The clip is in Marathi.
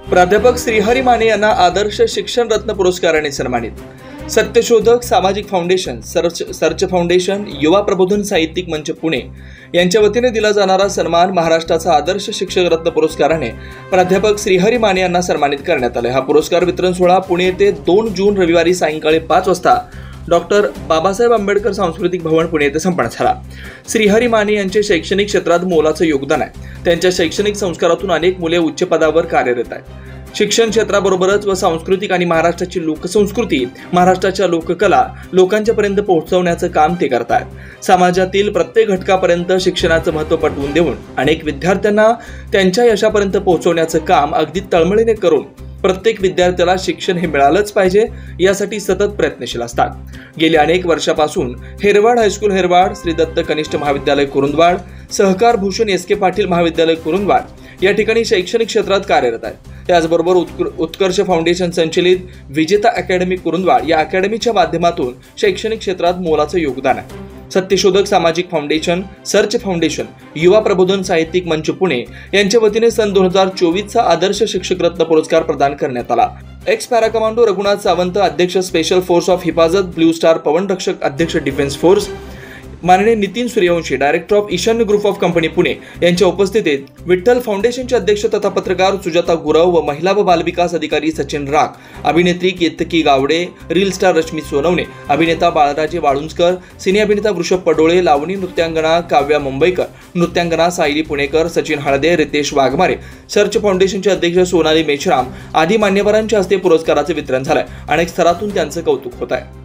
प्राध्यापक श्रीहरी माने यांना आदर्श शिक्षण रत्न पुरस्काराने सन्मानित. सत्यशोधक सामाजिक फाउंडेशन, सर्च फाउंडेशन, युवा प्रबोधन साहित्यिक मंच पुणे यांच्या वतीने दिला जाणारा सन्मान महाराष्ट्राचा आदर्श शिक्षक रत्न पुरस्काराने प्राध्यापक श्रीहरी माने यांना सन्मानित करण्यात आले. हा पुरस्कार वितरण सोहळा पुणे येथे 2 जून रविवारी सायंकाळी 5 वाजता डॉक्टर बाबासाहेब आंबेडकर सांस्कृतिक भवन पुणे येथे संपन्न झाला. श्रीहरी माने यांचे शैक्षणिक क्षेत्रात मोलाचं योगदान आहे. त्यांच्या शैक्षणिक संस्कारातून अनेक मुले उच्च पदावर कार्यरत आहेत. शिक्षण क्षेत्राबरोबरच व सांस्कृतिक आणि महाराष्ट्राची लोकसंस्कृती, महाराष्ट्राच्या लोककला लोकांच्यापर्यंत पोहोचवण्याचं काम ते करतात. समाजातील प्रत्येक घटकापर्यंत शिक्षणाचं महत्त्व पटवून देऊन अनेक विद्यार्थ्यांना त्यांच्या यशापर्यंत पोहोचवण्याचं काम अगदी तळमळीने करून प्रत्येक विद्यार्थ्याला शिक्षण हे मिळालंच पाहिजे यासाठी सतत प्रयत्नशील असतात. गेल्या अनेक वर्षापासून हेरवाड हायस्कूल हेरवाड, श्री दत्त कनिष्ठ महाविद्यालय कुरुंदवाड, सहकार भूषण एस.के. पाटील महाविद्यालय कुरुंदवाड या ठिकाणी शैक्षणिक क्षेत्रात कार्यरत आहेत. त्याचबरोबर उत्कर्ष फाउंडेशन संचलित विजेता अकॅडमी कुरुंदवाड या अकॅडमीच्या माध्यमातून शैक्षणिक क्षेत्रात मोलाचं योगदान आहे. सत्यशोधक सामाजिक फाउंडेशन, सर्च फाउंडेशन, युवा प्रबोधन साहित्यिक मंच पुणे यांच्या वतीने सन 2024चा आदर्श शिक्षक रत्न पुरस्कार प्रदान करण्यात आला. X para commando Raghunath Sawant, अध्यक्ष स्पेशल फोर्स ऑफ हिफाजत, ब्लू स्टार पवन रक्षक, अध्यक्ष डिफेन्स फोर्स, माननीय नितीन सूर्यवंशी, डायरेक्टर ऑफ ईशान्य ग्रुप ऑफ कंपनी पुणे यांच्या उपस्थितीत विठ्ठल फाउंडेशनचे अध्यक्ष तथा पत्रकार सुजाता गुरव व महिला व बालविकास अधिकारी सचिन राख, अभिनेत्री केतकी गावडे, रील स्टार रश्मी सोनवणे, अभिनेता बाळराजे वाळुंजकर, सिने अभिनेता वृषभ पडोळे, लावणी नृत्यांगना काव्या मुंबईकर, नृत्यांगना सायली पुणेकर, सचिन हळदे, रितेश वाघमारे, सर्च फाउंडेशनचे अध्यक्ष सोनाली मेश्राम आदी मान्यवरांच्या हस्ते पुरस्काराचे वितरण झालंय. अनेक स्तरातून त्यांचं कौतुक होत आहे.